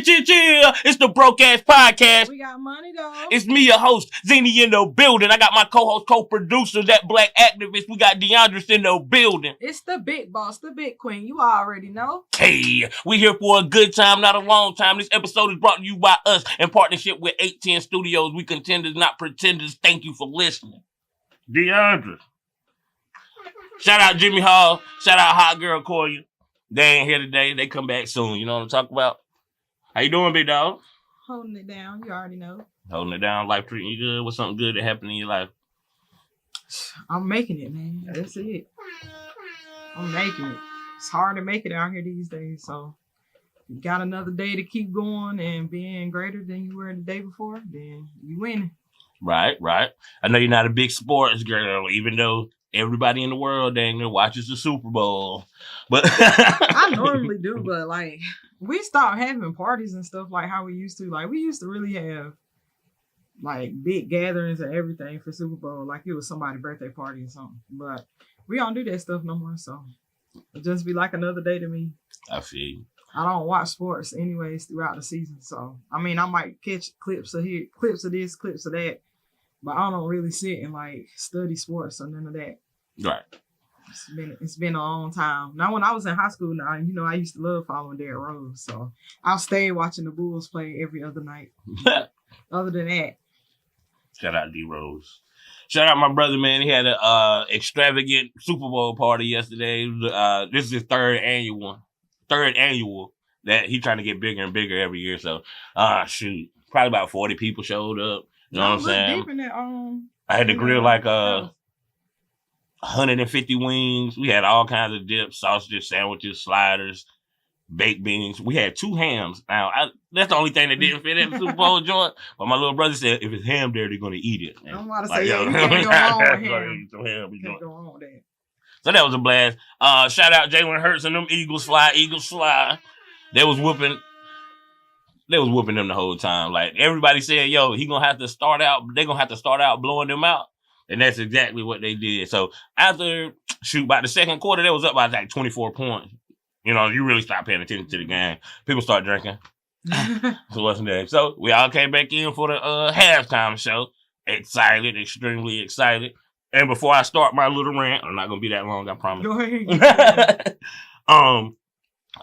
It's the Broke Ass Podcast. We got money, though. It's me, your host, Zinni, in the building. I got my co-host, co-producer, that black activist. We got Diondris in the building. It's the big boss, the big queen. You already know. Hey, we here for a good time, not a long time. This episode is brought to you by us in partnership with 810 Studios. We contenders, not pretenders. Thank you for listening. Diondris. Shout out Jimmy Hall. Shout out Hot Girl Koya. They ain't here today. They come back soon. You know what I'm talking about? How you doing, big dog? Holding it down. You already know. Holding it down. Life treating you good? What's something good that happened in your life? I'm making it, man. That's it. I'm making it. It's hard to make it out here these days. So, you got another day to keep going and being greater than you were the day before, then you winning. Right. I know you're not a big sports girl, even though everybody in the world dang near watches the Super Bowl. But I normally do, but like we stopped having parties and stuff like how we used to. Like we used to really have like big gatherings and everything for Super Bowl, like it was somebody's birthday party or something. But we don't do that stuff no more, so it'll just be like another day to me. I feel you. I don't watch sports anyways throughout the season, so I mean I might catch clips of this, clips of that, but I don't really sit and like study sports or none of that. Right. It's been a long time. Now, when I was in high school, I used to love following Derrick Rose, so I'll stay watching the Bulls play every other night. Other than that, shout out D Rose. Shout out my brother, man. He had a extravagant Super Bowl party yesterday. This is his third annual that he's trying to get bigger and bigger every year. So, shoot, probably about 40 people showed up. You know what I'm saying? Deep in that, I had to grill like 150 wings. We had all kinds of dips, sausages, sandwiches, sliders, baked beans. We had 2 hams. Now, that's the only thing that didn't fit in the Super Bowl joint. But my little brother said, if it's ham there, they're going to eat it. And I'm about to say, you can't go wrong with ham. You can't go wrong with that. So that was a blast. Shout out Jalen Hurts and them Eagles fly. They was whooping them the whole time. Like, everybody said, yo, they're going to have to start out blowing them out. And that's exactly what they did. So after, by the second quarter, they was up by like 24 points. You know, you really stop paying attention to the game. People start drinking. So what's next? So we all came back in for the halftime show. Excited, extremely excited. And before I start my little rant, I'm not going to be that long, I promise. Go ahead.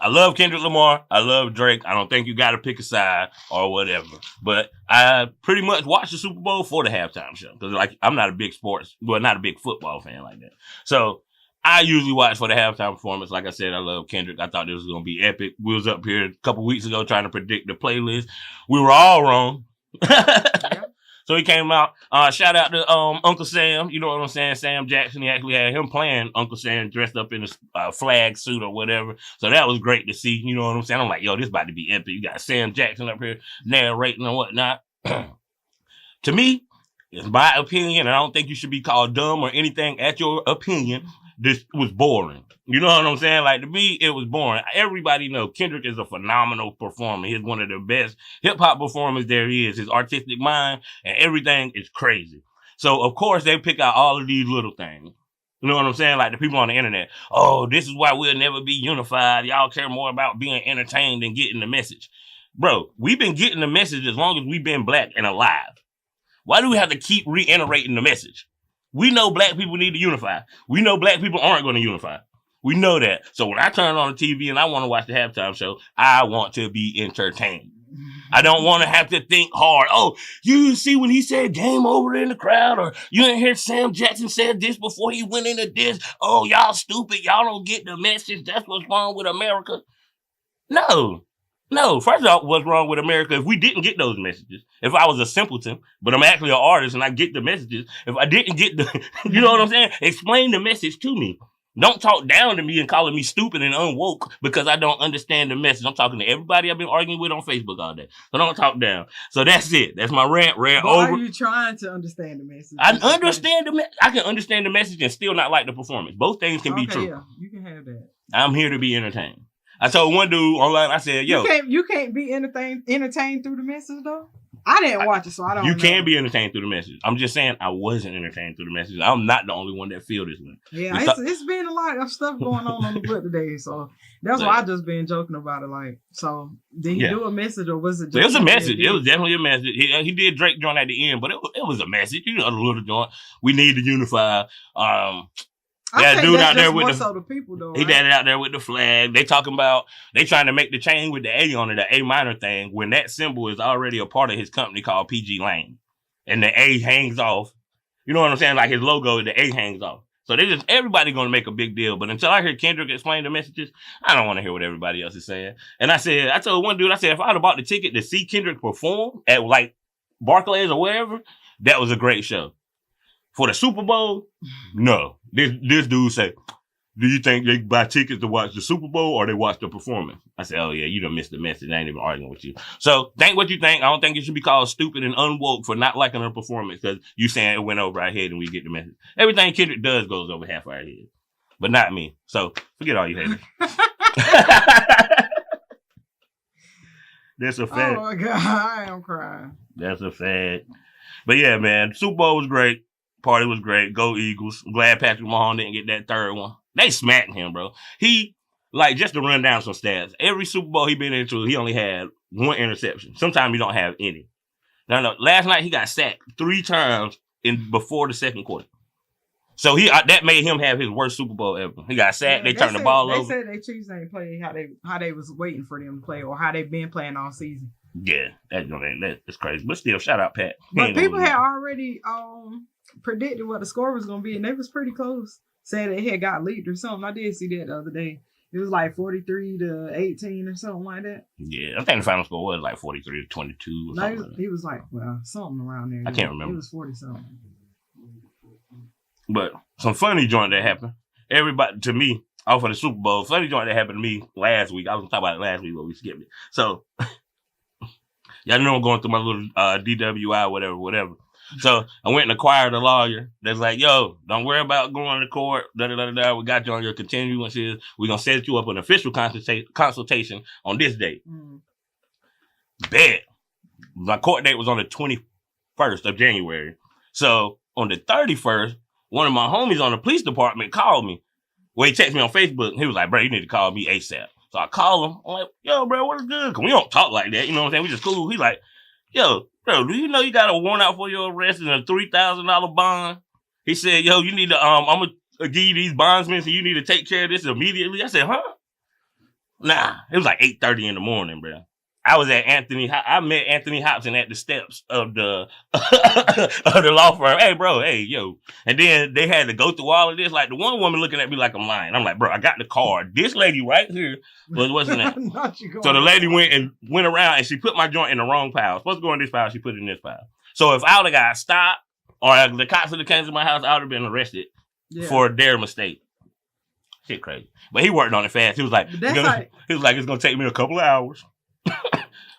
I love Kendrick Lamar. I love Drake. I don't think you got to pick a side or whatever. But I pretty much watched the Super Bowl for the halftime show. Because like I'm not a big not a big football fan like that. So I usually watch for the halftime performance. Like I said, I love Kendrick. I thought this was going to be epic. We was up here a couple weeks ago trying to predict the playlist. We were all wrong. Yep. So he came out. Shout out to Uncle Sam. You know what I'm saying? Sam Jackson. He actually had him playing Uncle Sam dressed up in a flag suit or whatever. So that was great to see. You know what I'm saying? I'm like, yo, this about to be epic. You got Sam Jackson up here narrating and whatnot. To me, it's my opinion, and I don't think you should be called dumb or anything at your opinion. This was boring. You know what I'm saying? Like, to me, it was boring. Everybody knows Kendrick is a phenomenal performer. He's one of the best hip-hop performers there is. His artistic mind and everything is crazy. So, of course, they pick out all of these little things. You know what I'm saying? Like the people on the internet. Oh, this is why we'll never be unified. Y'all care more about being entertained than getting the message. Bro, we've been getting the message as long as we've been black and alive. Why do we have to keep reiterating the message? We know black people need to unify. We know black people aren't going to unify. We know that. So when I turn on the TV and I want to watch the halftime show, I want to be entertained. I don't want to have to think hard. Oh, you see when he said game over in the crowd, or you didn't hear Sam Jackson said this before he went into this. Oh, y'all stupid. Y'all don't get the message. That's what's wrong with America. No. First off, what's wrong with America if we didn't get those messages? If I was a simpleton, but I'm actually an artist and I get the messages. If I didn't get you know what I'm saying? Explain the message to me. Don't talk down to me and calling me stupid and unwoke because I don't understand the message. I'm talking to everybody I've been arguing with on Facebook all day. So don't talk down. So that's it. That's my rant over. Why are you trying to understand the message? I can understand the message and still not like the performance. Both things can be true. Yeah, you can have that. I'm here to be entertained. I told one dude online, I said, yo. You can't be entertained through the message, though? I didn't watch it, so I don't know. You can be entertained through the message. I'm just saying I wasn't entertained through the message. I'm not the only one that feel this way. Yeah, it's been a lot of stuff going on the book today, so that's why I just been joking about it. Like, so did he do a message or was it just... It was a message. It was definitely a message. He did Drake joint at the end, but it was a message. You know, the little joint. We need to unify. Yeah, dude out there with the people though. He had it out there with the flag. They talking about they trying to make the chain with the A on it, the A minor thing, when that symbol is already a part of his company called PG Lane, and the A hangs off. You know what I'm saying? Like his logo, the A hangs off. So everybody gonna make a big deal. But until I hear Kendrick explain the messages, I don't want to hear what everybody else is saying. And I told one dude, I said, if I'd have bought the ticket to see Kendrick perform at like Barclays or wherever, that was a great show. For the Super Bowl, no. This dude said, do you think they buy tickets to watch the Super Bowl or they watch the performance? I said, oh yeah, you done missed the message. I ain't even arguing with you. So think what you think. I don't think you should be called stupid and unwoke for not liking her performance because you saying it went over our head and we get the message. Everything Kendrick does goes over half our head. But not me. So forget all you haters. That's a fact. Oh my God, I am crying. That's a fact. But yeah, man, Super Bowl was great. Party was great. Go Eagles. I'm glad Patrick Mahomes didn't get that third one. They smacked him, bro. He, like, just to run down some stats, every Super Bowl he been into, he only had one interception. Sometimes you don't have any. No. Last night he got sacked 3 times before the second quarter. So that made him have his worst Super Bowl ever. He got sacked. They turned the ball over. They said they Chiefs ain't play how they was waiting for them to play or how they been playing all season. Yeah, that's crazy. But still, shout out Pat. But people had already predicted what the score was going to be, and they was pretty close. Said it had got leaked or something. I did see that the other day. It was like 43-18 or something like that. Yeah, I think the final score was like 43-22 or something. He was like, well, something around there. I can't remember. It was 40-something. But some funny joint that happened. Everybody, to me, off of the Super Bowl, funny joint that happened to me last week. I was going to talk about it last week, but we skipped it. So, y'all know I'm going through my little DWI, whatever. So I went and acquired a lawyer that's like, yo, don't worry about going to court. We got you on your continuances. We're going to set you up an official consultation on this date. Bet. My court date was on the 21st of January. So on the 31st, one of my homies on the police department called me. Well, he texted me on Facebook. He was like, bro, you need to call me ASAP. So I call him. I'm like, yo, bro, what is good? Because we don't talk like that. You know what I'm saying? We just cool. He's like, yo, bro, do you know you got a warrant out for your arrest and a $3,000 bond? He said, yo, you need to, I'm going to give you these bondsmen so you need to take care of this immediately. I said, huh? Nah, it was like 8:30 in the morning, bro. I was at I met Anthony Hobson at the steps of the of the law firm. Hey, bro, yo. And then they had to go through all of this. Like the one woman looking at me like I'm lying. I'm like, bro, I got the card. This lady right here wasn't that. So the lady went around and she put my joint in the wrong pile. Supposed to go in this pile, she put it in this pile. So if I would have got stopped or the cops would have came to my house, I would have been arrested for their mistake. Shit crazy. But he worked on it fast. He was like, it's gonna take me a couple of hours.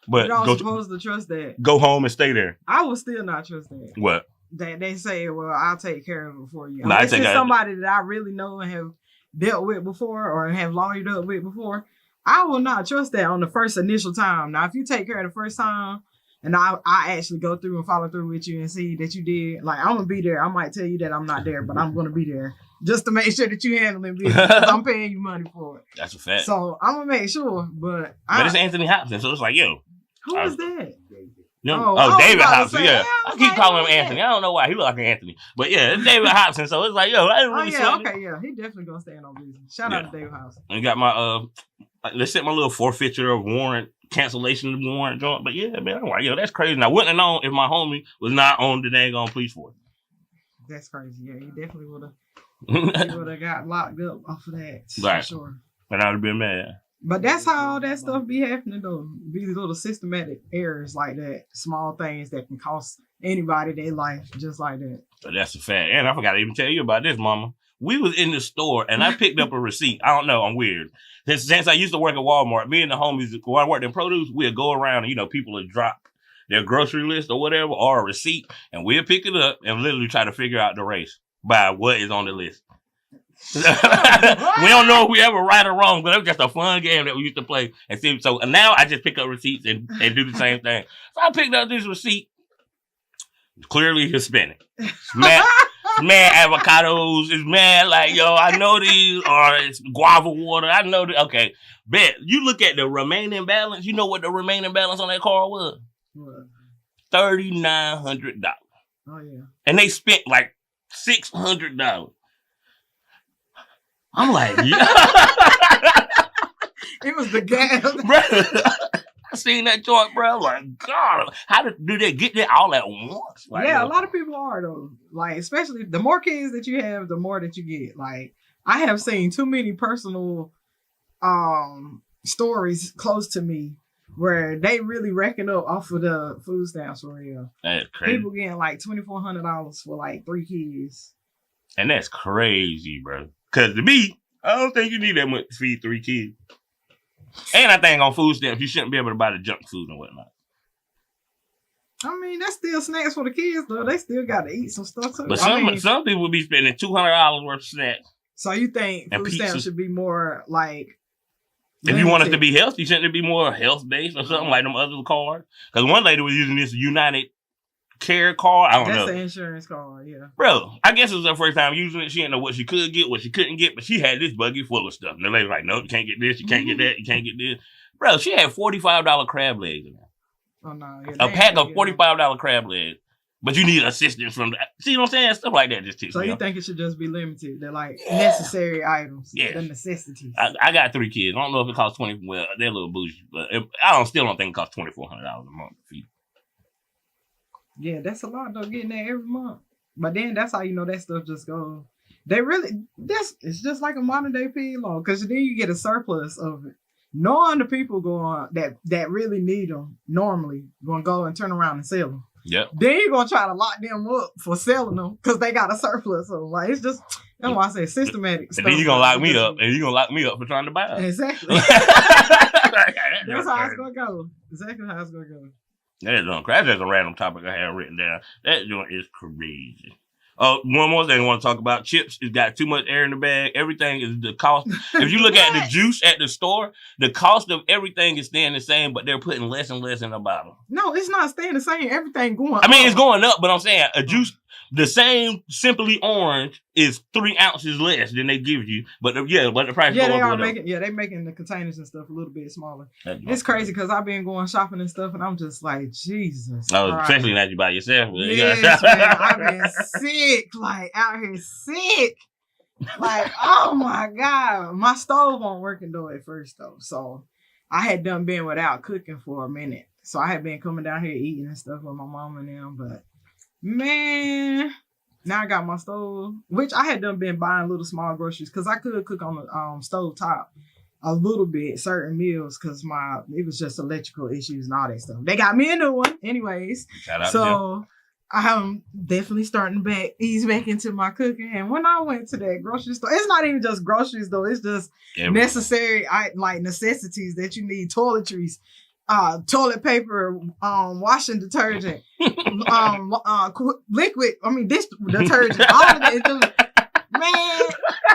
But you're not supposed to trust that. Go home and stay there. I will still not trust that. What? They say, well, I'll take care of it for you. Unless it's somebody that I really know and have dealt with before or have lawyered up with before, I will not trust that on the first initial time. Now, if you take care of the first time and I actually go through and follow through with you and see that you did, like, I'm going to be there. I might tell you that I'm not there, but I'm going to be there just to make sure that you handling business because I'm paying you money for it. That's a fact. So I'm going to make sure, but it's Anthony Hobson, so it's like, yo. Who is that? David Hobson, yeah. I keep calling him Anthony. I don't know why. He look like an Anthony. But yeah, it's David Hobson, so it's like, yo, I didn't really He definitely going to stand on business. Shout out to David Hobson. And got my, they sent my little forfeiture of warrant, cancellation of warrant joint. But yeah, man, I'm like, yo, that's crazy. And I wouldn't have known if my homie was not on the dang on police force. That's crazy. Yeah, he definitely would have got locked up off of that. Right. For sure. And I would have been mad. But that's how all that stuff be happening, though. These little systematic errors like that. Small things that can cost anybody their life just like that. But that's a fact. And I forgot to even tell you about this, mama. We was in the store, and I picked up a receipt. I don't know. I'm weird. Since I used to work at Walmart, me and the homies, when I worked in produce, we'd go around and, people would drop their grocery list or whatever, or a receipt, and we'll pick it up and literally try to figure out the race by what is on the list. We don't know if we ever right or wrong, but it was just a fun game that we used to play. And see, so now I just pick up receipts and do the same thing. So I picked up this receipt. Clearly Hispanic. Mad avocados. It's mad like, yo, I know these, or it's guava water. I know that. Okay, bet. You look at the remaining balance. You know what the remaining balance on that car was? What? $3,900. Oh yeah. And they spent like $600. I'm like, yeah. It was the gas. Bro, I seen that joint, bro. Like, God, how do they get that all at once? Like, Yeah, a lot of people are though. Like, especially the more kids that you have, the more that you get. Like, I have seen too many personal stories close to me where they really reckon up off of the food stamps for real. That's crazy. People getting like $2,400 for like 3 kids. And that's crazy, bro. Because to me, I don't think you need that much to feed 3 kids. And I think on food stamps, you shouldn't be able to buy the junk food and whatnot. I mean, that's still snacks for the kids, though. They still got to eat some stuff, too. But some people be spending $200 worth of snacks. So you think food stamps should be more like... If you want us to be healthy, shouldn't it be more health-based or something like them other cards? Because one lady was using this United Care card. I don't know. That's the insurance card, yeah. Bro, I guess it was her first time using it. She didn't know what she could get, what she couldn't get, but she had this buggy full of stuff. And the lady was like, no, you can't get this, you can't get that, you can't get this. Bro, she had $45 crab legs in there. Oh, no. Yeah, a pack of $45 crab legs. But you need assistance from the... See what I'm saying? Stuff like that just tips me off. So you think it should just be limited? They're like necessary items. Yeah. The necessities. I got 3 kids. I don't know if it costs well, they're a little bougie, but still don't think it costs $2,400 a month to feed. Yeah, that's a lot though, getting that every month. But then that's how you know that stuff just goes. It's just like a modern day pig law, because then you get a surplus of it. Knowing the people that really need them normally gonna go and turn around and sell them. Yep. Then you're gonna try to lock them up for selling them because they got a surplus of them. Like, it's just, that's why I say systematic. And then you're gonna lock me up, and you're gonna lock me up for trying to buy them. Exactly. That's how it's gonna go. Exactly how it's gonna go. That's just a random topic I have written down. That joint is crazy. One more thing I want to talk about. Chips, it's got too much air in the bag. Everything is the cost. If you look at the juice at the store, the cost of everything is staying the same, but they're putting less and less in the bottle. No, it's not staying the same. Everything going up. I mean, it's going up, but I'm saying a juice, the same Simply Orange is 3 ounces less than they give you. But the price they are making, they're making the containers and stuff a little bit smaller. It's crazy because I've been going shopping and stuff, and I'm just like, Jesus. Oh, especially now you by yourself. Yes, man, I've been sick, like out here sick. Like, oh my God. My stove wasn't working though at first though. So I had been without cooking for a minute. So I had been coming down here eating and stuff with my mom and them, but man, now I got my stove, which I had been buying little small groceries because I could cook on the stove top a little bit, certain meals, because it was just electrical issues and all that stuff. They got me a new one anyways. Shout out so I'm definitely starting ease back into my cooking. And when I went to that grocery store, it's not even just groceries though, it's just necessary, like necessities that you need: toiletries, toilet paper, washing detergent, liquid, dish detergent, all of it. Just, man,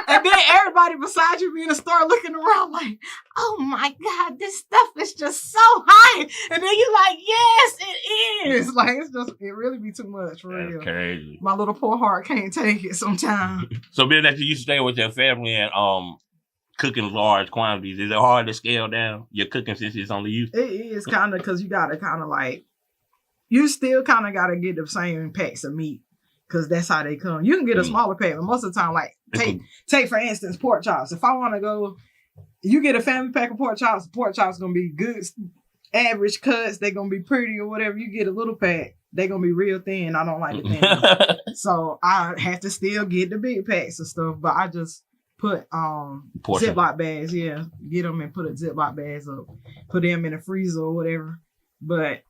and then everybody beside you be in the store looking around like, oh my God, this stuff is just so high. And then you're like, yes, it is. Like, it really be too much for real. That's crazy. My little poor heart can't take it sometimes. So being that you used to stay with your family and cooking large quantities, is it hard to scale down your cooking since it's only you? It is kind of, because you got to kind of like, you still kind of got to get the same packs of meat, because that's how they come. You can get a smaller pack, but most of the time, like, take for instance, pork chops. If I want to go, you get a family pack of pork chops going to be good, average cuts. They're going to be pretty or whatever. You get a little pack, they're going to be real thin. I don't like the thin. So I have to still get the big packs of stuff, but I just put Ziploc bags, get them and put a Ziploc bags up, put them in the freezer or whatever. But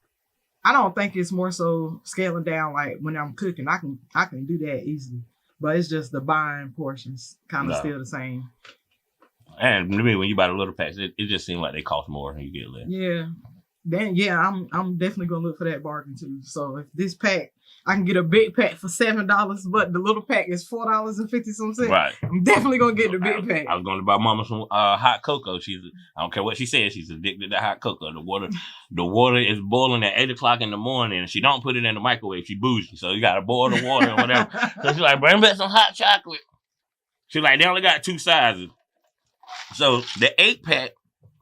I don't think it's more so scaling down. Like when I'm cooking, I can do that easily, but it's just the buying portions kind of still the same. And to me, when you buy the little packs, it just seems like they cost more and you get less. Yeah, then yeah, I'm definitely gonna look for that bargain too. So if this pack, I can get a big pack for $7, but the little pack is $4.50. Right. I'm definitely gonna get the big pack. I was going to buy Mama some hot cocoa. I don't care what she says. She's addicted to hot cocoa. The water is boiling at 8:00 in the morning, and she don't put it in the microwave. She bougie, so you gotta boil the water and whatever. So she's like, bring back some hot chocolate. She's like, they only got 2 sizes. So the 8-pack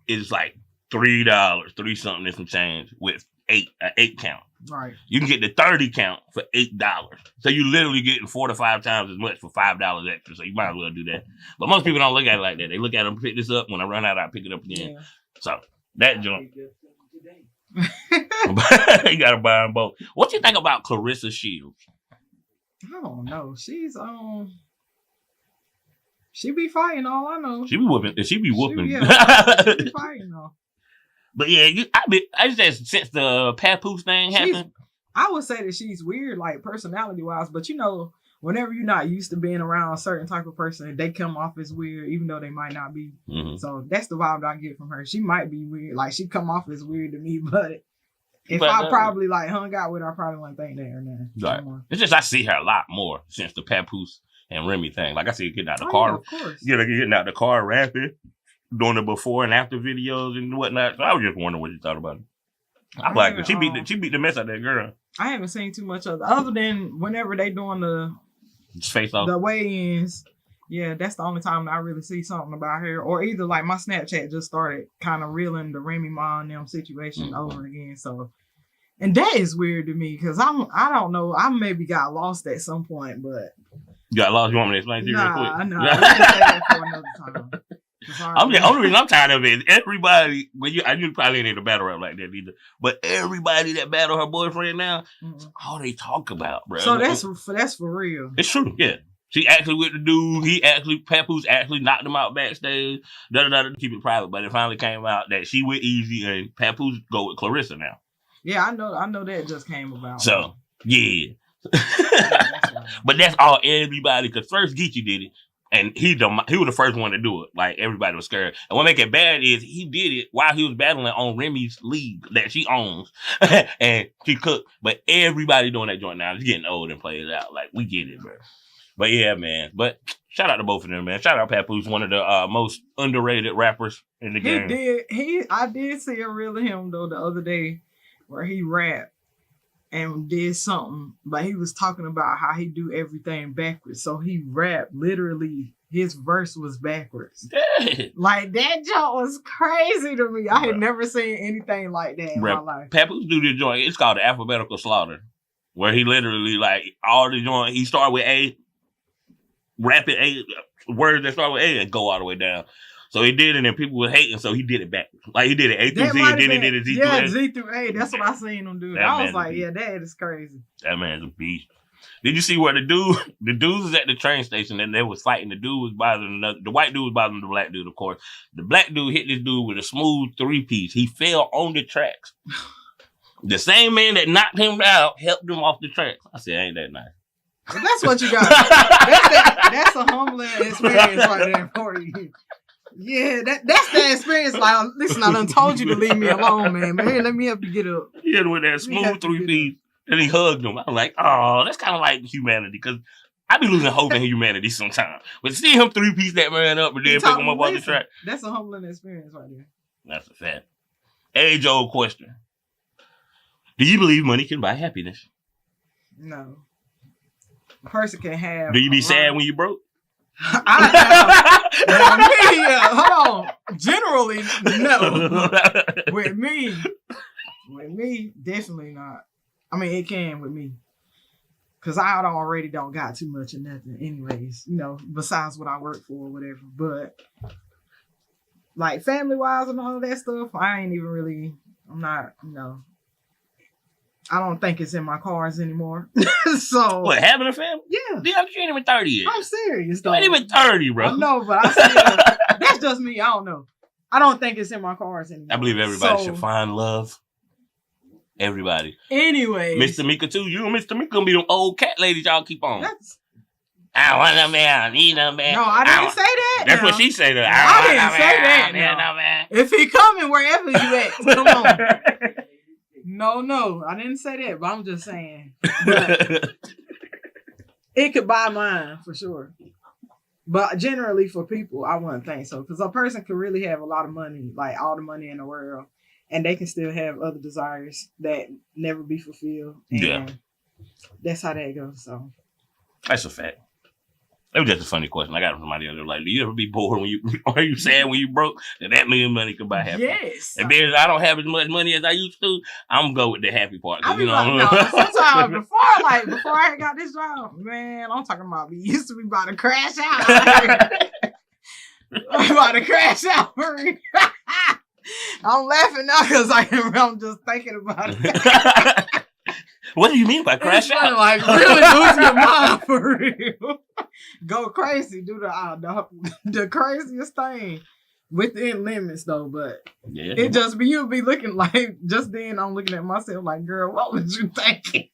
is like $3, 3 something and some change with an 8 count. Right. You can get the 30 count for $8. So you literally getting 4 to 5 times as much for $5 extra. So you might as well do that. But most people don't look at it like that. They look at them, pick this up. When I run out, I pick it up again. Yeah. So that joint. You gotta buy them both. What you think about Clarissa Shields? I don't know. She be fighting, all I know. She be whooping. She be whooping. She be fighting, though. But yeah, I just since the Papoose thing happened. I would say that she's weird, like personality-wise, but you know, whenever you're not used to being around a certain type of person, they come off as weird, even though they might not be. Mm-hmm. So that's the vibe I get from her. She might be weird. Like, she come off as weird to me, but I probably, like, hung out with her, I probably wouldn't think that or nothing. Right. It's just I see her a lot more since the Papoose and Remy thing. Like I said, getting out the car. Yeah, of course. Getting out the car rapping, doing the before and after videos and whatnot. So I was just wondering what you thought about it. I like her. She beat the mess out of that girl. I haven't seen too much of it, other than whenever they doing the face off, the weigh-ins. Yeah, that's the only time I really see something about her. Or either like my Snapchat just started kind of reeling the Remy Ma and them situation over again. So, and that is weird to me because I don't know. I maybe got lost at some point, but you got lost. You want me to explain to you real quick? Nah, we can say that for another time. The only reason I'm tired of it is everybody. You probably ain't in a battle rap like that either. But everybody that battle her boyfriend now, all they talk about, bro. So that's for real. It's true, yeah. She actually with the dude. Papoose actually knocked him out backstage. To keep it private, but it finally came out that she with Easy and Papoose go with Clarissa now. Yeah, I know that just came about. So yeah. But that's all everybody. Because first Geechee did it. And he was the first one to do it. Like, everybody was scared. And what make it bad is he did it while he was battling on Remy's league that she owns. And she cooked. But everybody doing that joint now. It's getting old and plays out. Like, we get it, bro. But yeah, man. But shout out to both of them, man. Shout out Papoose, one of the most underrated rappers in the game. I did see a reel of him, though, the other day where he rapped and did something, but he was talking about how he do everything backwards. So he rapped literally, his verse was backwards. Like, that joint was crazy to me. I had never seen anything like that in my life. Papoose do this joint. It's called the alphabetical slaughter, where he literally, like, all the joint, he start with A, rap it A, words that start with A and go all the way down. So he did it and people were hating, so he did it back. Like, he did it A through Z and then he did it Z through A. Yeah, Z through A. That's what I seen him do. I was like, yeah, that is crazy. That man's a beast. Did you see where the dude was at the train station and they was fighting? The dude was bothering the white dude was bothering the black dude, of course. The black dude hit this dude with a smooth 3-piece. He fell on the tracks. The same man that knocked him out helped him off the tracks. I said, ain't that nice? But that's what you got. That's a humbling experience right there for you. Yeah, that's the experience. Like, listen, I done told you to leave me alone, man. But here, let me help you get up. He hit with that smooth 3-piece, and he hugged him. I was like, oh, that's kind of like humanity, because I be losing hope in humanity sometimes. But see him 3-piece that man up and then pick him up off the track. That's a humbling experience right there. That's a fact. Age-old question. Do you believe money can buy happiness? No. A person can have... Do you be sad when you broke? Hold on. Generally, no. With me, definitely not. I mean, it can with me. Because I already don't got too much of nothing anyways, you know, besides what I work for or whatever. But, like, family-wise and all of that stuff, I'm not, you know, I don't think it's in my cards anymore. So what, having a family? Yeah. Diondris, you ain't even 30 yet. I'm serious, though. You ain't even 30, bro. I know, but I still, that's just me. I don't know. I don't think it's in my cards anymore. I believe everybody should find love. Everybody. Anyway. Mr. Mika, too. You and Mr. Mika gonna be them old cat ladies y'all keep on. I want a man. I need a man. No, I didn't say that. That's what she said. I didn't say that. Man. If he coming wherever you at, come on. No, I didn't say that, but I'm just saying. But it could buy mine for sure. But generally for people, I wouldn't think so. Because a person could really have a lot of money, like all the money in the world, and they can still have other desires that never be fulfilled. And that's how that goes. So that's a fact. It was just a funny question. I got it from somebody else. Like, do you ever be bored when you, are you sad when you broke? That million money could buy happy. Yes. And then I don't have as much money as I used to. I'm going to go with the happy part. I mean, sometimes before I got this job, man, I'm talking about we used to be about to crash out. I'm about to crash out. I'm laughing now because I'm just thinking about it. What do you mean by crash out? Like really lose your mind for real. Go crazy, do the craziest thing within limits though. But it just be you'll be looking like just then I'm looking at myself like, girl, what was you thinking?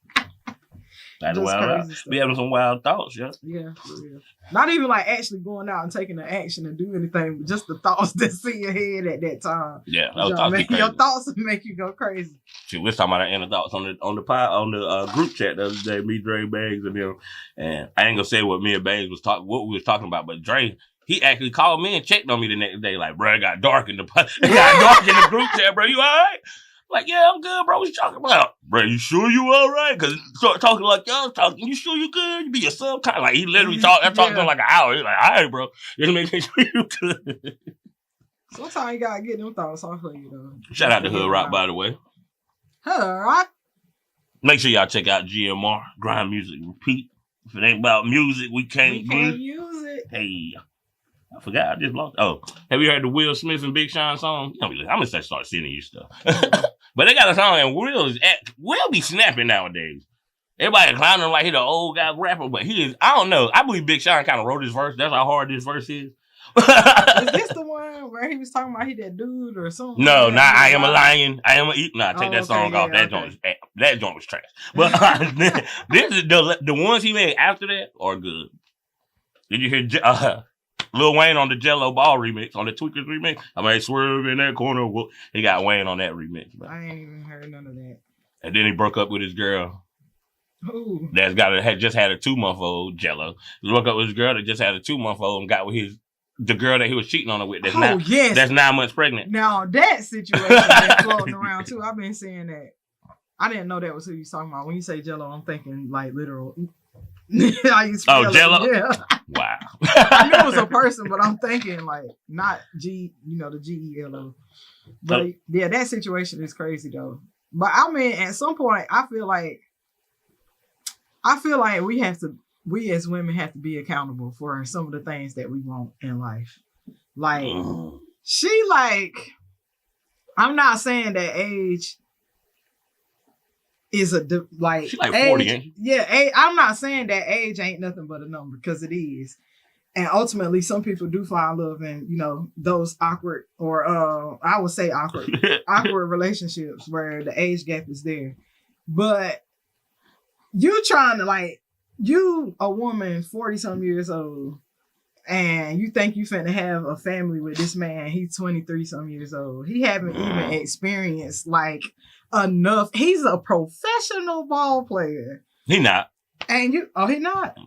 That's wild. Be having some wild thoughts, yeah. Yeah, for real. Not even like actually going out and taking the action and do anything, but just the thoughts that's in your head at that time. Yeah, your thoughts will make you go crazy. Shit, we was talking about our inner thoughts on the group chat the other day. Me, Dre, Bangs, and them. And I ain't gonna say what me and Bangs what we was talking about, but Dre, he actually called me and checked on me the next day, like, bro, it got dark in the group chat, bro. You all right? Like, yeah, I'm good, bro. What you talking about? Bro, you sure you all right? Because start talking like y'all talking. You sure you good? You be yourself? Kind of like, he literally talked. I talked to him like an hour. He's like, all right, bro. Just making sure you good. Sometimes you got to get them thoughts off of you, though. Shout out to Hood Rock, by the way. Hood Rock. Make sure y'all check out GMR, Grind Music Repeat. If it ain't about music, we can't use it. Hey. I forgot. I just lost. Oh, have you heard the Will Smith and Big Sean song? I'm gonna start sending you stuff. But they got a song and Will be snapping nowadays. Everybody clowning him like he the old guy rapper, but he is. I don't know. I believe Big Sean kind of wrote his verse. That's how hard this verse is. Is this the one where he was talking about he that dude or something? No, I am a lion. I am a eat. Nah, take that song off. That joint was trash. But this is the ones he made after that are good. Did you hear? Lil Wayne on the Jello Ball remix, on the Tweakers remix. I mean, swerve in that corner. He got Wayne on that remix. But. I ain't even heard none of that. And then he broke up with his girl. Who? Had just had a 2-month-old Jello. He broke up with his girl that just had a 2-month-old and got with the girl that he was cheating on her with. That's 9 months pregnant. Now that situation been floating around too. I've been seeing that. I didn't know that was who you talking about. When you say Jello, I'm thinking like literal. Jello? Yeah. Wow. I knew it was a person, but I'm thinking like not the GELO. But yeah, that situation is crazy though. But I mean, at some point, I feel like we as women have to be accountable for some of the things that we want in life. Like I'm not saying that age is like she's like 40, ain't she? Yeah, I'm not saying that age ain't nothing but a number, because it is. And ultimately, some people do find love in, those awkward or I would say awkward relationships where the age gap is there. But you trying to you a woman 40-some years old and you think you finna have a family with this man, he's 23-some years old. He haven't even experienced enough. He's a professional ball player. He not. And he not.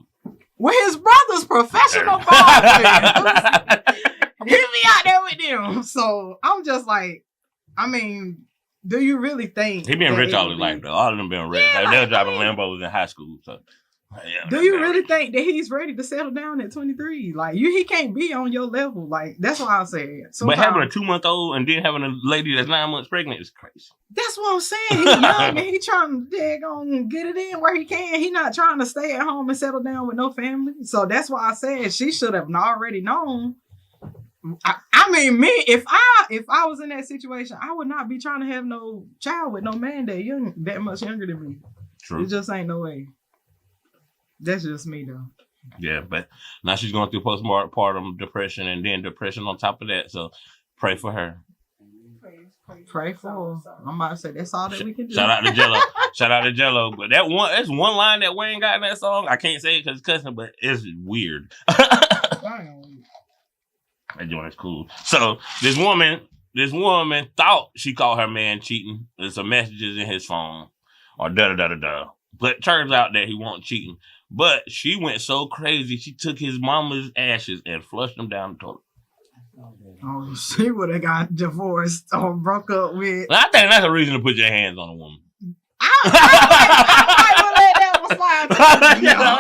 Well, his brother's professional ball player. He be out there with them. So I'm just like, I mean, do you really think he been rich all his life though? All of them been rich. Yeah, they were driving Lambos in high school. So yeah, do you really think that he's ready to settle down at 23? He can't be on your level. That's why I say. But having a 2-month-old and then having a lady that's 9 months pregnant is crazy. That's what I'm saying. He's young and he trying to get it in where he can. He not trying to stay at home and settle down with no family. So that's why I said she should have already known. I mean, me, if I was in that situation, I would not be trying to have no child with no man that much younger than me. True. It just ain't no way. That's just me though. Yeah, but now she's going through postpartum depression and then depression on top of that. So pray for her. Pray for. I'm about to say that's all that we can do. Shout out to Jello. Shout out to Jello. But that's one line that Wayne got in that song. I can't say it because it's cussing, but it's weird. That joint is cool. So this woman thought she caught her man cheating. There's some messages in his phone or da-da-da-da-da. But turns out that he wasn't cheating. But she went so crazy, she took his mama's ashes and flushed them down the toilet. Oh, she would have got divorced or broke up with. I think that's a reason to put your hands on a woman. I would let that one slide. You know,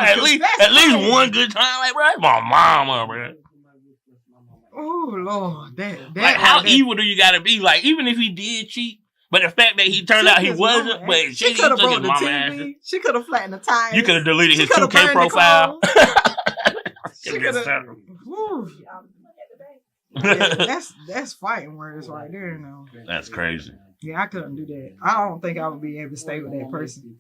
at least one good time. Like, bro, that's my mama, bro. Oh, Lord. That like, how evil do you got to be? Like, even if he did cheat, but the fact that he turned out he wasn't, but she could have broke the TV. She could have flattened the tires. You could have deleted his 2K profile. She could have. Yeah, that's fighting words right there, now. That's crazy. Yeah, I couldn't do that. I don't think I would be able to stay with that person.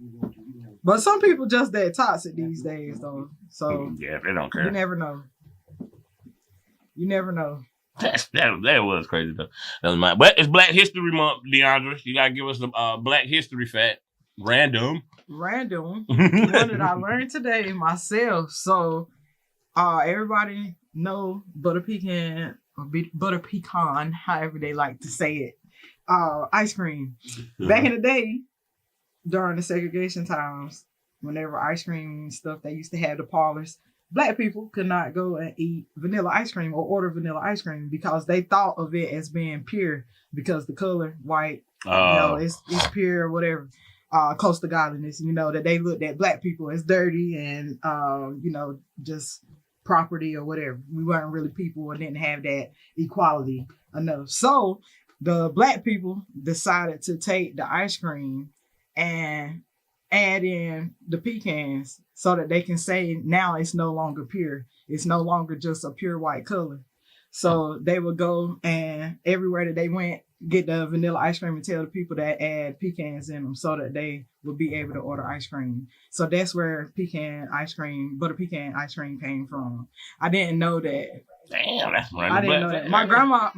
But some people just that toxic these days, though. So yeah, they don't care. You never know. You never know. That was crazy though. But it's Black History Month, Diondris. You gotta give us the Black History fact. Random. One that I learned today myself. So everybody know butter pecan, however they like to say it. Ice cream. Back in the day, during the segregation times, whenever ice cream and stuff, they used to have the parlors. Black people could not go and eat vanilla ice cream or order vanilla ice cream because they thought of it as being pure because the color white, it's pure or whatever. Close to godliness, that they looked at black people as dirty and just property or whatever. We weren't really people and didn't have that equality enough. So the black people decided to take the ice cream and add in the pecans so that they can say now it's no longer pure. It's no longer just a pure white color. So they would go and everywhere that they went, get the vanilla ice cream and tell the people that add pecans in them so that they would be able to order ice cream. So that's where butter pecan ice cream came from. I didn't know that. Damn, that's right. I didn't know that. My grandma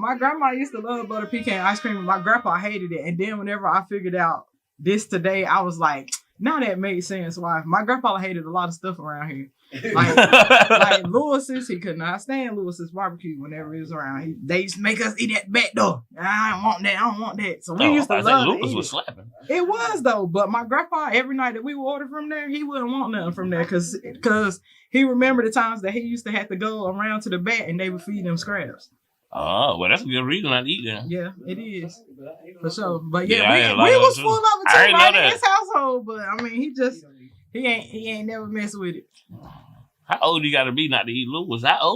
used to love butter pecan ice cream, and my grandpa hated it. And then whenever I figured out this today, I was like, now that makes sense why. My grandpa hated a lot of stuff around here. Like Lewis's, he could not stand Lewis's barbecue whenever he was around. They used to make us eat at the back door. I don't want that. So we used to love Lewis was slapping. It was though, but my grandpa, every night that we would order from there, he wouldn't want nothing from there because he remembered the times that he used to have to go around to the back and they would feed him scraps. Oh, well, that's a good reason not to eat that. Yeah, it is. For sure. But yeah, we was full of it too right in his household. But I mean, he ain't never messed with it. How old you gotta be not to eat Lewis? How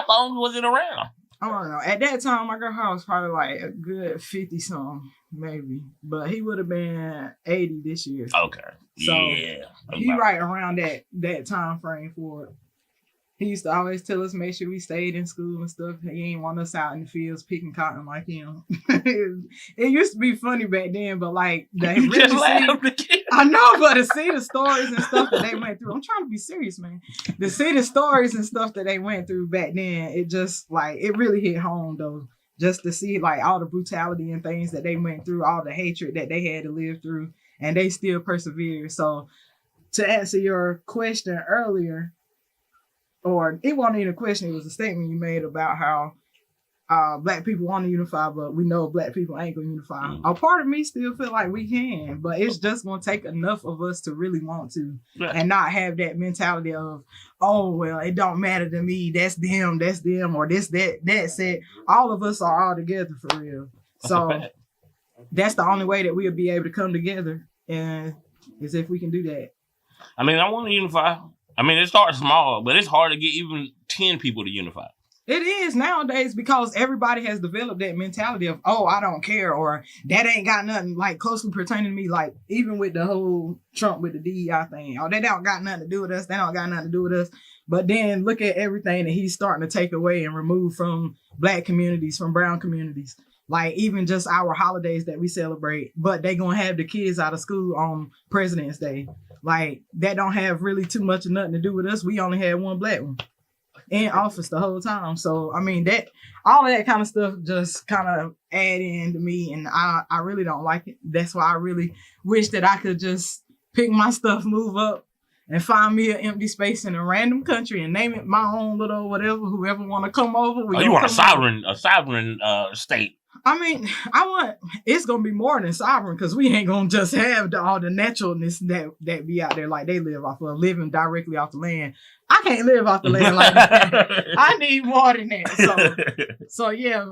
long was it around? I don't know. At that time, my grandpa was probably like a good 50-something, maybe. But he would have been 80 this year. Okay. So yeah. He right around that time frame for it. He used to always tell us make sure we stayed in school and stuff. He ain't want us out in the fields picking cotton like him. It used to be funny back then, but like they you really just laughed again. I know, but to see the stories and stuff that they went through, I'm trying to be serious, man. To see the stories and stuff that they went through back then, it just like it really hit home though. Just to see like all the brutality and things that they went through, all the hatred that they had to live through, and they still persevered. So to answer your question earlier. Or it wasn't even a question, it was a statement you made about how black people want to unify, but we know black people ain't going to unify. Mm-hmm. A part of me still feel like we can, but it's just going to take enough of us to really want to and not have that mentality of, oh, well, it don't matter to me. That's them, or this, that said. All of us are all together for real. So that's the only way that we'll be able to come together and is if we can do that. I mean, I want to unify. I mean, it starts small, but it's hard to get even 10 people to unify. It is nowadays because everybody has developed that mentality of, oh, I don't care, or that ain't got nothing like closely pertaining to me. Like even with the whole Trump with the DEI thing, oh, they don't got nothing to do with us. They don't got nothing to do with us. But then look at everything that he's starting to take away and remove from black communities, from brown communities. Like even just our holidays that we celebrate, but they gonna have the kids out of school on President's Day. Like that don't have really too much of nothing to do with us. We only had one black one. in office the whole time. So I mean that all of that kind of stuff just kind of add in to me, and I really don't like it. That's why I really wish that I could just pick my stuff, move up, and find me an empty space in a random country and name it my own little whatever. Whoever want to come over, you want a sovereign state? I mean, it's gonna be more than sovereign because we ain't gonna just have all the naturalness that be out there like they live off of, living directly off the land. I can't live off the land like that. I need more than that. So yeah,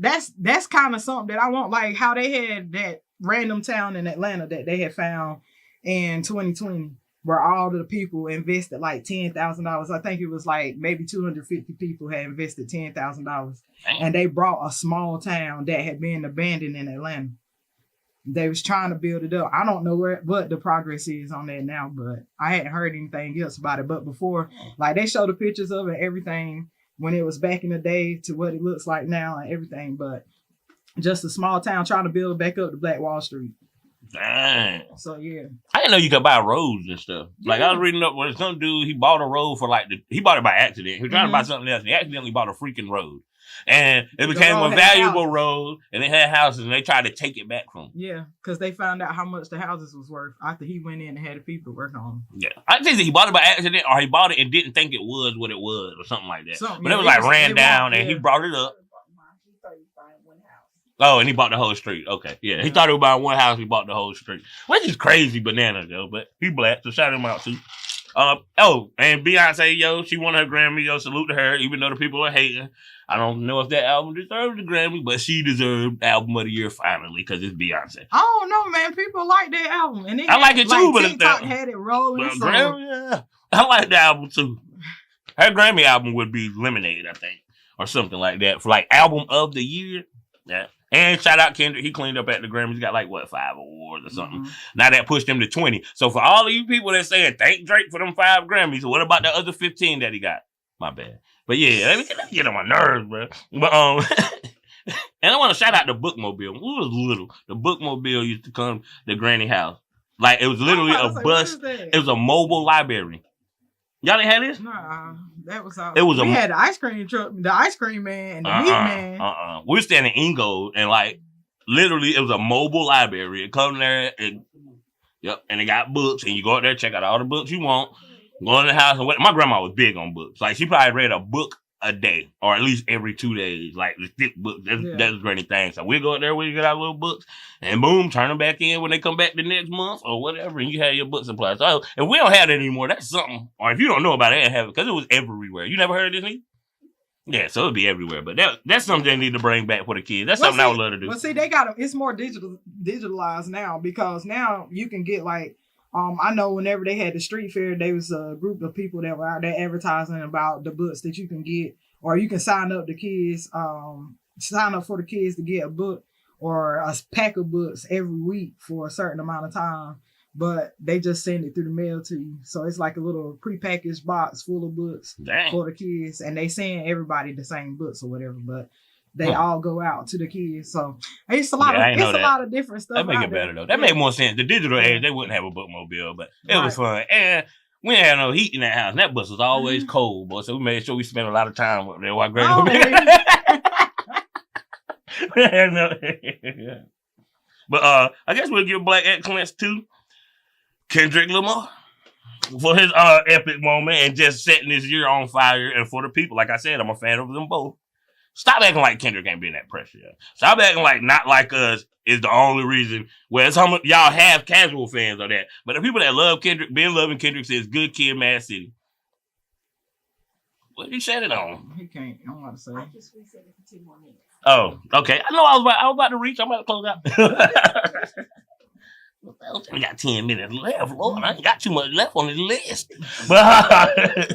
that's kind of something that I want, like how they had that random town in Atlanta that they had found in 2020. Where all the people invested like $10,000. I think it was like maybe 250 people had invested $10,000. And they brought a small town that had been abandoned in Atlanta. They was trying to build it up. I don't know what the progress is on that now, but I hadn't heard anything else about it. But before, like they showed the pictures of it and everything when it was back in the day to what it looks like now and everything. But just a small town trying to build back up to Black Wall Street. Dang. So yeah, I didn't know you could buy roads and stuff. Like I was reading up where some dude he bought a road for he bought it by accident. He was trying to buy something else and he accidentally bought a freaking road. And it became a valuable road and it had houses and they tried to take it back from him. Yeah, because they found out how much the houses was worth after he went in and had the people work on them. Yeah. I think that he bought it by accident or he bought it and didn't think it was what it was or something like that. But it was like ran down and he brought it up. Oh, and he bought the whole street. Okay, yeah. He thought he was buying one house. He bought the whole street, which is crazy bananas, though. But he black, so shout him out too. And Beyonce, yo, she won her Grammy. Yo, salute to her. Even though the people are hating, I don't know if that album deserved the Grammy, but she deserved Album of the Year finally because it's Beyonce. I don't know, man. People like that album, and I like it too. But TikTok had it rolling. But Grammy, yeah, I like the album too. Her Grammy album would be Lemonade, I think, or something like that for like Album of the Year. Yeah. And shout out Kendrick. He cleaned up at the Grammys. He got like, 5 awards or something. Mm-hmm. Now that pushed him to 20. So for all of you people that saying thank Drake for them 5 Grammys, what about the other 15 that he got? My bad. But yeah, let me get on my nerves, bro. But and I want to shout out the Bookmobile. When we was little, the Bookmobile used to come to Granny house. Like it was literally a bus. It was a mobile library. Y'all didn't have this? Nah, that was all. We had the ice cream truck, the ice cream man, and the meat man. We were standing in Ingo, and like literally, it was a mobile library. It come there, and it got books, and you go out there, check out all the books you want. Go in the house, and my grandma was big on books. Like she probably read a book a day, or at least every 2 days. Like the thick books, that's a great thing. So we go out there, we get our little books, and boom, turn them back in when they come back the next month or whatever, and you have your book supply. So if we don't have that anymore, that's something. Or if you don't know about it, have it because it was everywhere. You never heard of this? Yeah, so it'd be everywhere. But that's something they need to bring back for the kids. That's something I would love to do. Well, see, they got it's more digitalized now because now you can get like. I know whenever they had the street fair, there was a group of people that were out there advertising about the books that you can get, or you can sign up for the kids to get a book or a pack of books every week for a certain amount of time, but they just send it through the mail to you. So it's like a little prepackaged box full of books for the kids, and they send everybody the same books or whatever, but they all go out to the kids. So it's a lot of different stuff. That make it better though. That make more sense. The digital age, they wouldn't have a bookmobile, but it was fun. And we didn't have no heat in that house. And that bus was always cold, boy. So we made sure we spent a lot of time up there while But I guess we'll give Black excellence to Kendrick Lamar for his epic moment and just setting this year on fire. And for the people, like I said, I'm a fan of them both. Stop acting like Kendrick ain't being that pressure. Stop acting like Not Like Us is the only reason. Well, some of y'all have casual fans of that. But the people that love Kendrick, been loving Kendrick since Good Kid, Mad City. What he said it on? He can't. I don't want to say. I just reset it for 2 more minutes. Oh, okay. I know I was about to reach. I'm about to close out. We got 10 minutes left, Lord. I ain't got too much left on the list. But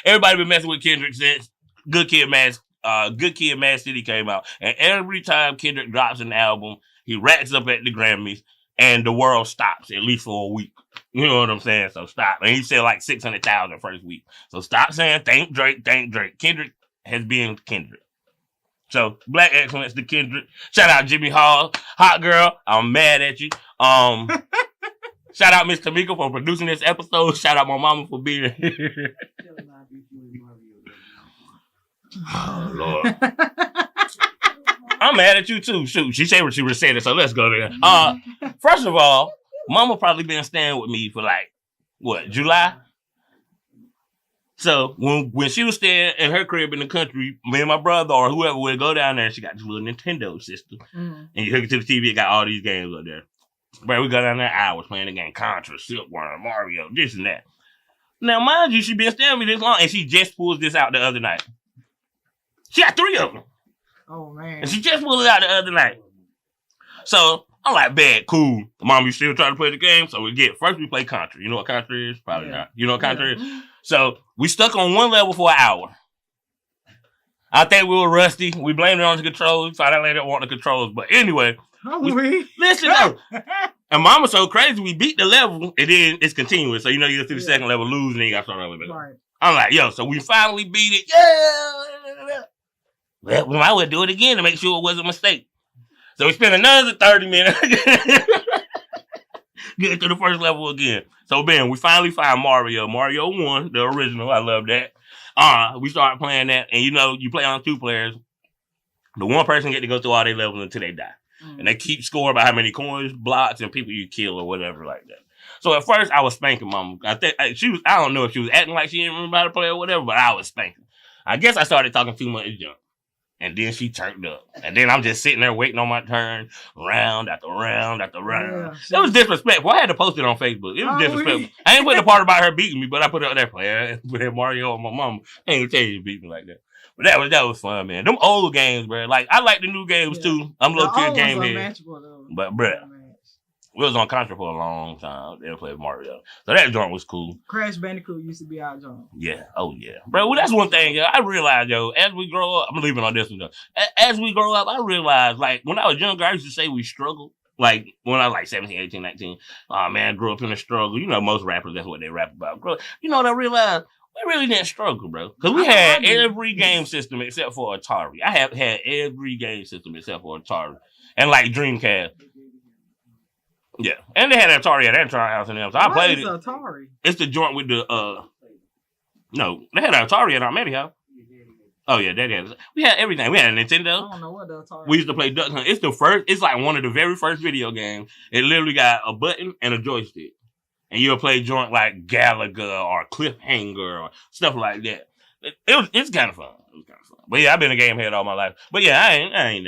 everybody been messing with Kendrick since Good Kid, Mad City came out. And every time Kendrick drops an album, he racks up at the Grammys, and the world stops, at least for a week. You know what I'm saying? So stop. And he said like 600,000 first week. So stop saying, thank Drake. Kendrick has been Kendrick. So, Black excellence to Kendrick. Shout out Jimmy Hall. Hot girl, I'm mad at you. Shout out Miss Tamika for producing this episode. Shout out my mama for being here. Oh, Lord. I'm mad at you, too. Shoot, she said what she was saying, so let's go there. First of all, Mama probably been staying with me for like, what, July? So when she was staying in her crib in the country, me and my brother or whoever would go down there, and she got this little Nintendo system. And you hook it to the TV, it got all these games up there. But we go down there hours playing the game, Contra, Silkworm, Mario, this and that. Now, mind you, she been staying with me this long, and she just pulled this out the other night. She got 3 of them. Oh, man. And she just pulled it out the other night. So I'm like, bad, cool. Mom, you still trying to play the game? So first we play Contra. You know what Contra is? Probably not. You know what Contra is? So we stuck on one level for an hour. I think we were rusty. We blamed it on the controls. We found out later want the controls. But anyway, listen though. And Mama's so crazy, we beat the level, and then it's continuous. So you know you get to the second level, lose, and then you got to start over. Right. I'm like, yo, so we finally beat it. Yeah. Well, we might well do it again to make sure it wasn't a mistake. So we spent another 30 minutes getting to the first level again. So, Ben, we finally find Mario. Mario 1, the original. I love that. We started playing that. And, you know, you play on 2 players. The one person get to go through all their levels until they die. And they keep score about how many coins, blocks, and people you kill or whatever like that. So, at first, I was spanking Mama. I don't know if she was acting like she didn't remember how to play or whatever, but I was spanking. I guess I started talking too much junk. And then she turned up. And then I'm just sitting there waiting on my turn, round after round after round. Yeah, it was disrespectful. I had to post it on Facebook. It was disrespectful. I ain't put the part about her beating me, but I put it up there for her. With Mario and my mama. I ain't gonna tell you to beat me like that. But that was fun, man. Them old games, bro. Like, I like the new games, too. I'm a little kid game head. But, bro, we was on Contra for a long time. They played Mario. So that joint was cool. Crash Bandicoot used to be our joint. Yeah. Oh, yeah. Bro, well, that's one thing, yo. I realized, yo, as we grow up, I'm leaving on this one, though. As we grow up, I realized, like, when I was younger, I used to say we struggled. Like, when I was like 17, 18, 19. Oh, man, grew up in a struggle. You know, most rappers, that's what they rap about. You know what I realized? We really didn't struggle, bro. Because we had every game system except for Atari. I have had every game system except for Atari. And, like, Dreamcast. Yeah, and they had an Atari at Atari House and them, so I played it. Atari? It's the joint with the no, they had an Atari at our Matty house. Oh yeah, that is. We had everything. We had a Nintendo. I don't know what the Atari. We used to play Duck Hunt. It's like one of the very first video games. It literally got a button and a joystick, and you'll play joint like Galaga or Cliffhanger or stuff like that. It's kind of fun. It was kind of fun. But yeah, I've been a game head all my life. But yeah, I ain't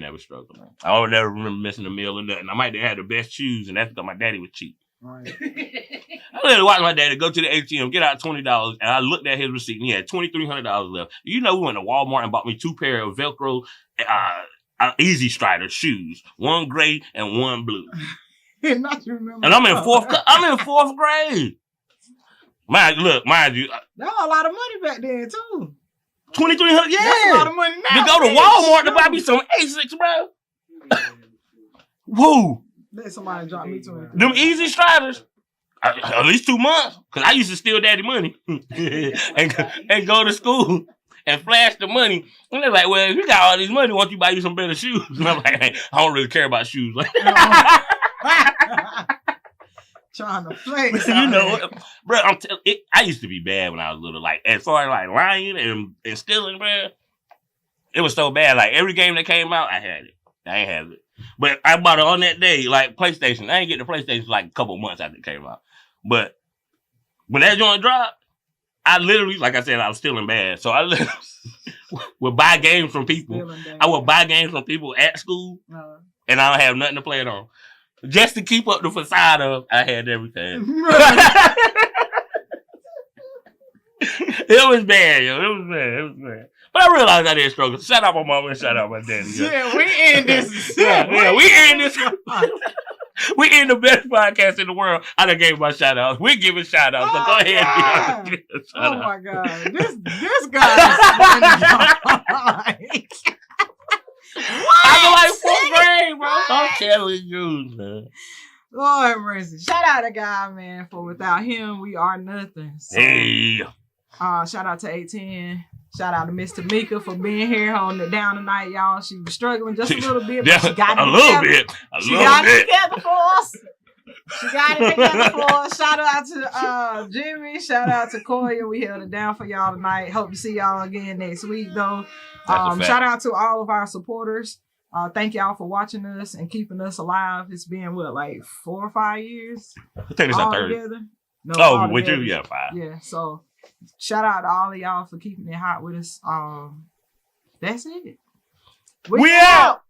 never struggled, man. I would never remember missing a meal or nothing. I might have had the best shoes, and that's because my daddy was cheap. Right. I literally watched my daddy go to the ATM, get out $20, and I looked at his receipt, and he had $2,300 left. You know, we went to Walmart and bought me 2 pair of Velcro Easy Strider shoes, one gray and one blue. Not you remember. And I'm in fourth grade. Mind you, that was a lot of money back then too. $2,300, yeah. That's a lot of money now. To go to Walmart to buy me some Asics, bro. Woo. Let somebody drop me to it. Them Easy Striders. At least 2 months. Because I used to steal daddy money. and go to school and flash the money. And they're like, well, if you got all this money, why don't you buy you some better shoes? And I'm like, hey, I don't really care about shoes. Trying to flex. You know, bro, I used to be bad when I was little. Like, as far as like lying and stealing, bro, it was so bad. Like, every game that came out, I had it. I ain't have it. But I bought it on that day, like PlayStation. I ain't get the PlayStation like a couple months after it came out. But when that joint dropped, I literally, like I said, I was stealing bad. So I literally would buy games from people. I would buy games from people at school, and I don't have nothing to play it on. Just to keep up the facade of I had everything. It was bad, yo. It was bad. But I realized I didn't struggle. Shout out my mama and shout out my daddy. Yo. Yeah, we end this. We end this. We end the best podcast in the world. I done gave my shout outs. We're giving shout outs. So go ahead. Oh my God. This guy is I was like 4th grade, bro. I'm telling you, man. Lord mercy. Shout out to God, man, for without him, we are nothing. So, hey. Shout out to 810. Shout out to Miss Tamika for being here holding it down tonight, y'all. She was struggling just a little bit, but she got it together. She got it together for us. She got it. They got the floor. Shout out to Jimmy. Shout out to Koya. We held it down for y'all tonight. Hope to see y'all again next week, though. Shout out to all of our supporters. Thank y'all for watching us and keeping us alive. It's been like 4 or 5 years. I think it's our third. Together. No, oh, with you, yeah, 5. Yeah. So shout out to all of y'all for keeping it hot with us. That's it. We out.